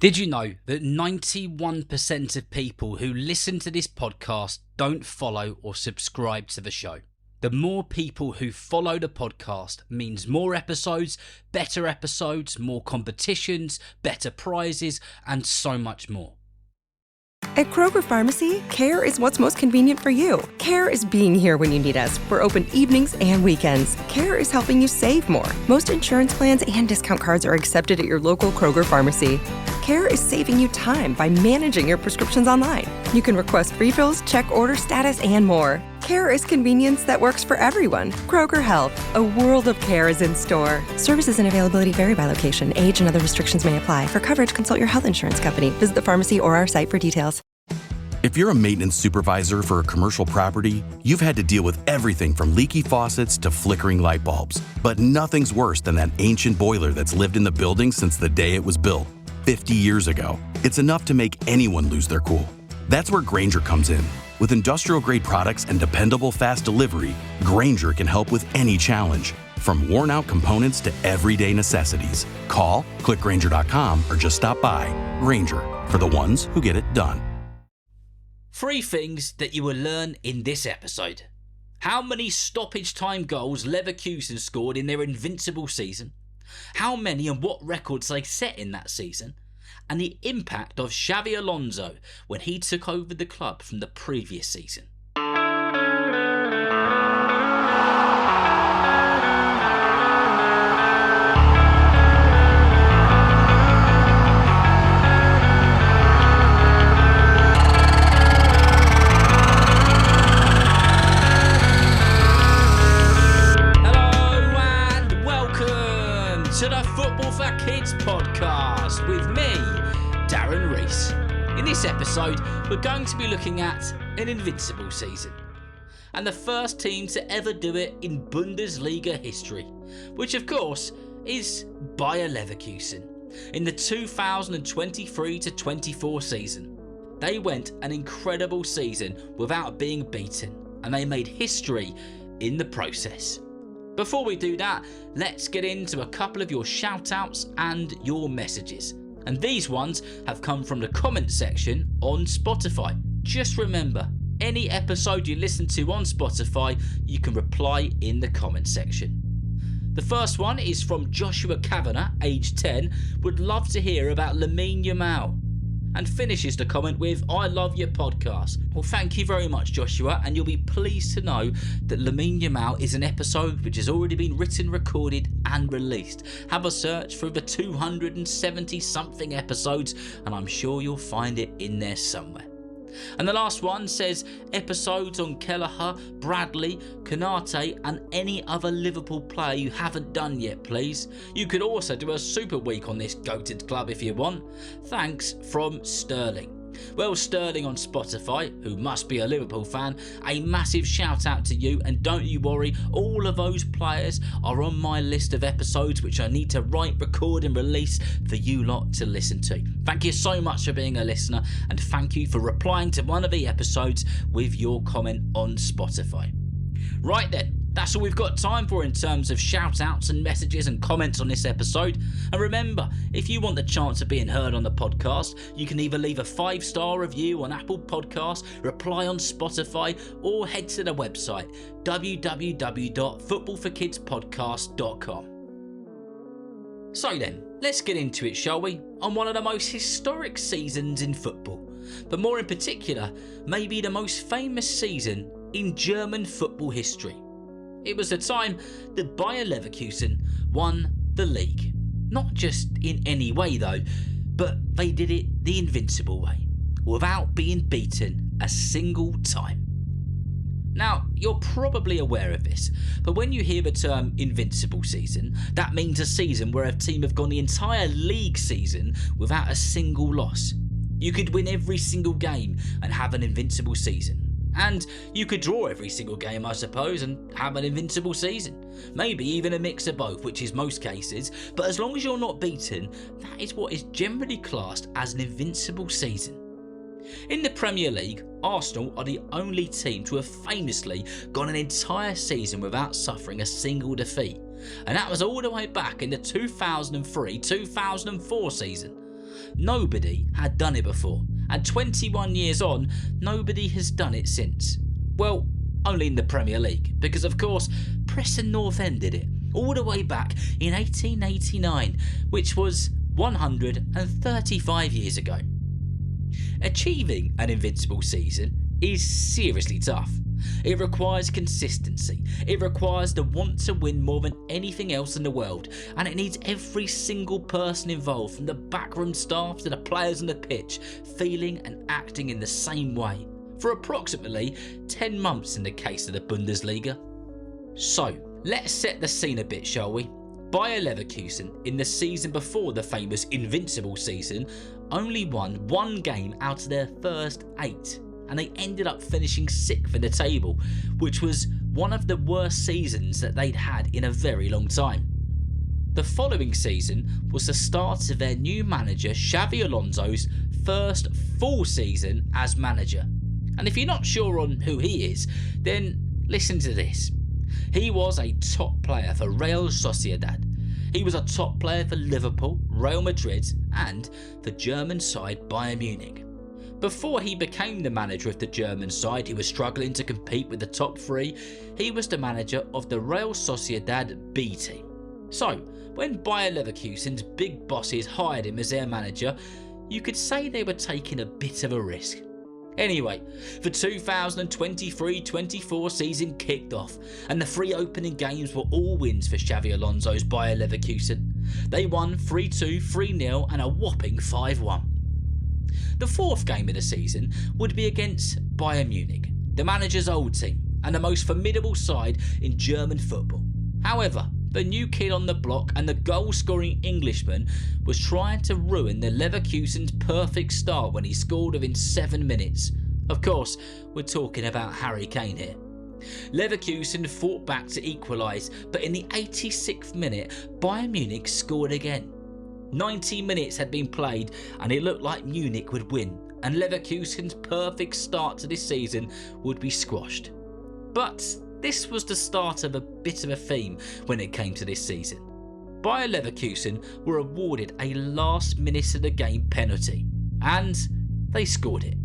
Did you know that 91% of people who listen to this podcast don't follow or subscribe to the show? The more people who follow the podcast means more episodes, more competitions, better prizes, and so much more. At Kroger Pharmacy, care is what's most convenient for you. Care is being here when you need us. We're open evenings and weekends. Care is helping you save more. Most insurance plans and discount cards are accepted at your local Kroger Pharmacy. Care is saving you time by managing your prescriptions online. You can request refills, check order status, and more. Care is convenience that works for everyone. Kroger Health, a world of care is in store. Services and availability vary by location. Age and other restrictions may apply. For coverage, consult your health insurance company. Visit the pharmacy or our site for details. If you're a maintenance supervisor for a commercial property, you've had to deal with everything from leaky faucets to flickering light bulbs. But nothing's worse than that ancient boiler that's lived in the building since the day it was built, 50 years ago. It's enough to make anyone lose their cool. That's where Grainger comes in. With industrial-grade products and dependable fast delivery, Grainger can help with any challenge, from worn-out components to everyday necessities. Call, click Grainger.com, or just stop by. Grainger, for the ones who get it done. 3 things that you will learn in this episode. How many stoppage time goals Leverkusen scored in their invincible season. How many and what records they set in that season. And the impact of Xabi Alonso when he took over the club from the previous season. To the Football for Kids podcast with me, Darren. In this episode, we're going to be looking at an invincible season and the first team to ever do it in Bundesliga history, which of course is Bayer Leverkusen. In the 2023-24 season, they went an incredible season without being beaten, and they made history in the process. Before we do that, let's get into a couple of your shout-outs and your messages. And these ones have come from the comment section on Spotify. Just remember, any episode you listen to on Spotify, you can reply in the comment section. The first one is from Joshua Kavanagh, age 10, would love to hear about Lamine Yamal, and finishes the comment with, I love your podcast. Well, thank you very much, Joshua, and you'll be pleased to know that Lamine Yamal is an episode which has already been written, recorded and released. Have a search through the 270 something episodes and I'm sure you'll find it in there somewhere. And the last one says, episodes on Kelleher, Bradley, Konate and any other Liverpool player you haven't done yet, please. You could also do a super week on this goated club if you want. Thanks, from Sterling. Well, Sterling on Spotify, who must be a Liverpool fan, a massive shout out to you, and don't you worry, all of those players are on my list of episodes which I need to write, record and release for you lot to listen to. Thank you so much for being a listener, and thank you for replying to one of the episodes with your comment on Spotify. Right then, that's all we've got time for in terms of shout-outs and messages and comments on this episode. And remember, if you want the chance of being heard on the podcast, you can either leave a 5-star review on Apple Podcasts, reply on Spotify, or head to the website www.footballforkidspodcast.com. So then, let's get into it, shall we? On one of the most historic seasons in football, but more in particular, maybe the most famous season in German football history. It was the time that Bayer Leverkusen won the league. Not just in any way though, but they did it the invincible way, without being beaten a single time. Now, you're probably aware of this, but when you hear the term invincible season, that means a season where a team have gone the entire league season without a single loss. You could win every single game and have an invincible season. And you could draw every single game, I suppose, and have an invincible season. Maybe even a mix of both, which is most cases, but as long as you're not beaten, that is what is generally classed as an invincible season. In the Premier League, Arsenal are the only team to have famously gone an entire season without suffering a single defeat, and that was all the way back in the 2003-2004 season. nobody had done it before, and 21 years on, nobody has done it since. Well, only in the Premier League, because of course Preston North End did it all the way back in 1889, which was 135 years ago. Achieving an invincible season is seriously tough. It requires consistency, it requires the want to win more than anything else in the world, and it needs every single person involved, from the backroom staff to the players on the pitch, feeling and acting in the same way, for approximately 10 months in the case of the Bundesliga. So, let's set the scene a bit, shall we? Bayer Leverkusen, in the season before the famous Invincible season, only won one game out of their first 8, and they ended up finishing 6th in the table, which was one of the worst seasons that they'd had in a very long time. The following season was the start of their new manager Xabi Alonso's first full season as manager. And if you're not sure on who he is, then listen to this. He was a top player for Real Sociedad. He was a top player for Liverpool, Real Madrid and the German side Bayern Munich. Before he became the manager of the German side, who was struggling to compete with the top 3, he was the manager of the Real Sociedad B team. So, when Bayer Leverkusen's big bosses hired him as their manager, you could say they were taking a bit of a risk. Anyway, the 2023-24 season kicked off, and the 3 opening games were all wins for Xabi Alonso's Bayer Leverkusen. They won 3-2, 3-0 and a whopping 5-1. The 4th game of the season would be against Bayern Munich, the manager's old team and the most formidable side in German football. However, the new kid on the block and the goal-scoring Englishman was trying to ruin the Leverkusen's perfect start when he scored within 7 minutes. Of course, we're talking about Harry Kane here. Leverkusen fought back to equalise, but in the 86th minute, Bayern Munich scored again. 90 minutes had been played and it looked like Munich would win, and Leverkusen's perfect start to this season would be squashed. But this was the start of a bit of a theme when it came to this season. Bayer Leverkusen were awarded a last minute of the game penalty, and they scored it.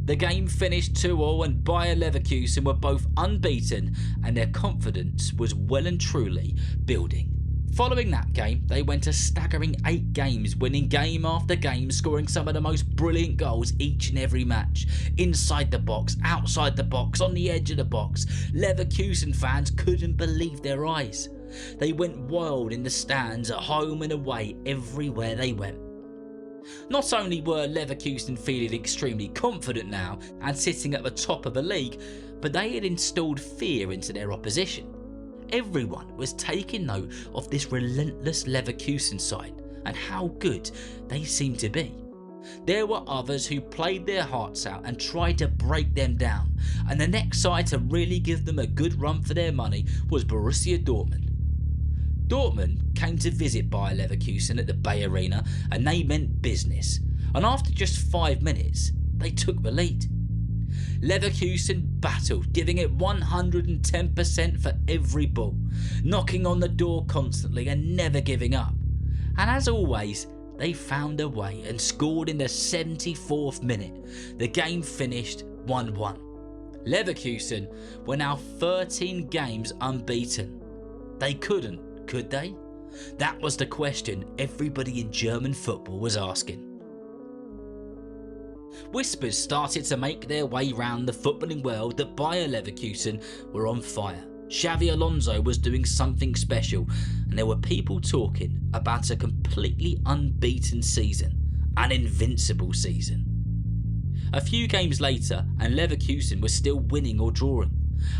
The game finished 2-2 and Bayer Leverkusen were both unbeaten and their confidence was well and truly building. Following that game, they went a staggering 8 games, winning game after game, scoring some of the most brilliant goals each and every match. Inside the box, outside the box, on the edge of the box. Leverkusen fans couldn't believe their eyes. They went wild in the stands, at home and away, everywhere they went. Not only were Leverkusen feeling extremely confident now and sitting at the top of the league, but they had instilled fear into their opposition. Everyone was taking note of this relentless Leverkusen side and how good they seemed to be. There were others who played their hearts out and tried to break them down, and the next side to really give them a good run for their money was Borussia Dortmund. Dortmund came to visit Bayer Leverkusen at the Bay Arena and they meant business, and after just 5 minutes they took the lead. Leverkusen battled, giving it 110% for every ball, knocking on the door constantly and never giving up. And as always, they found a way and scored in the 74th minute. The game finished 1-1. Leverkusen were now 13 games unbeaten. They couldn't, could they? That was the question everybody in German football was asking. Whispers started to make their way round the footballing world that Bayer Leverkusen were on fire. Xabi Alonso was doing something special, and there were people talking about a completely unbeaten season, an invincible season. A few games later and Leverkusen was still winning or drawing,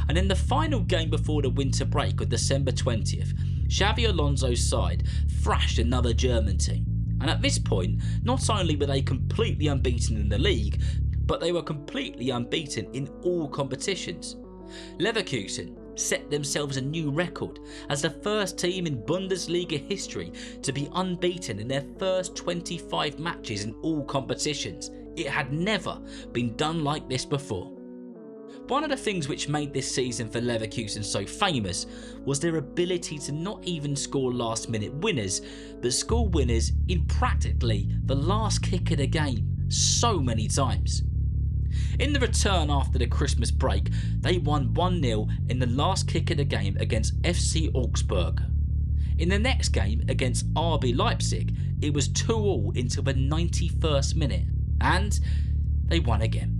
and in the final game before the winter break on December 20th, Xabi Alonso's side thrashed another German team. And at this point, not only were they completely unbeaten in the league, but they were completely unbeaten in all competitions. Leverkusen set themselves a new record as the first team in Bundesliga history to be unbeaten in their first 25 matches in all competitions. It had never been done like this before. One of the things which made this season for Leverkusen so famous was their ability to not even score last-minute winners, but score winners in practically the last kick of the game so many times. In the return after the Christmas break, they won 1-0 in the last kick of the game against FC Augsburg. In the next game against RB Leipzig, it was 2-2 until the 91st minute, and they won again.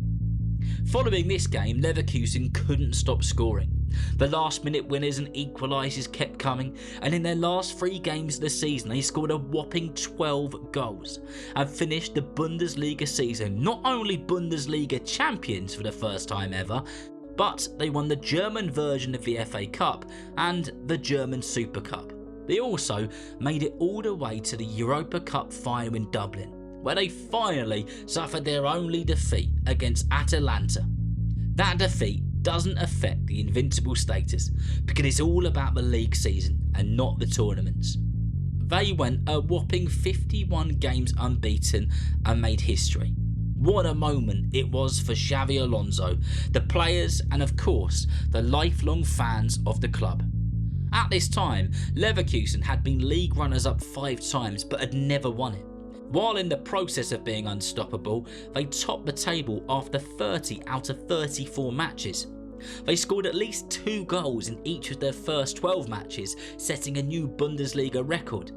Following this game, Leverkusen couldn't stop scoring. The last-minute winners and equalisers kept coming, and in their last 3 games of the season they scored a whopping 12 goals and finished the Bundesliga season not only Bundesliga champions for the first time ever, but they won the German version of the FA Cup and the German Super Cup. They also made it all the way to the Europa Cup final in Dublin, where they finally suffered their only defeat against Atalanta. That defeat doesn't affect the invincible status because it's all about the league season and not the tournaments. They went a whopping 51 games unbeaten and made history. What a moment it was for Xabi Alonso, the players and of course the lifelong fans of the club. At this time, Leverkusen had been league runners-up 5 times but had never won it. While in the process of being unstoppable, they topped the table after 30 out of 34 matches. They scored at least 2 goals in each of their first 12 matches, setting a new Bundesliga record.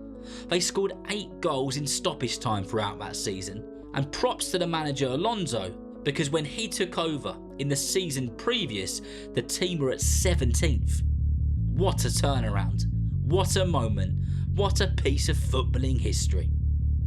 They scored 8 goals in stoppage time throughout that season, and props to the manager Alonso, because when he took over in the season previous, the team were at 17th. What a turnaround, what a moment, what a piece of footballing history.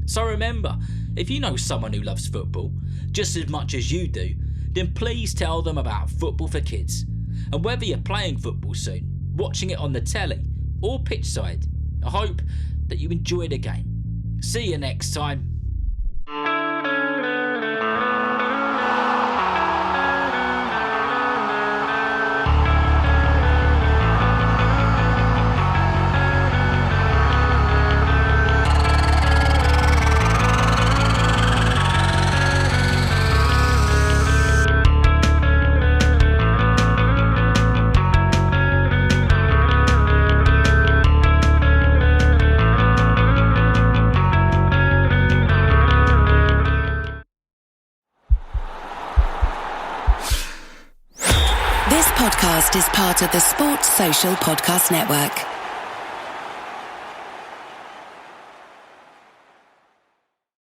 So remember, if you know someone who loves football just as much as you do, then please tell them about Football for Kids. And whether you're playing football soon, watching it on the telly or pitchside, I hope that you enjoy the game. See you next time. This podcast is part of the Sports Social Podcast Network.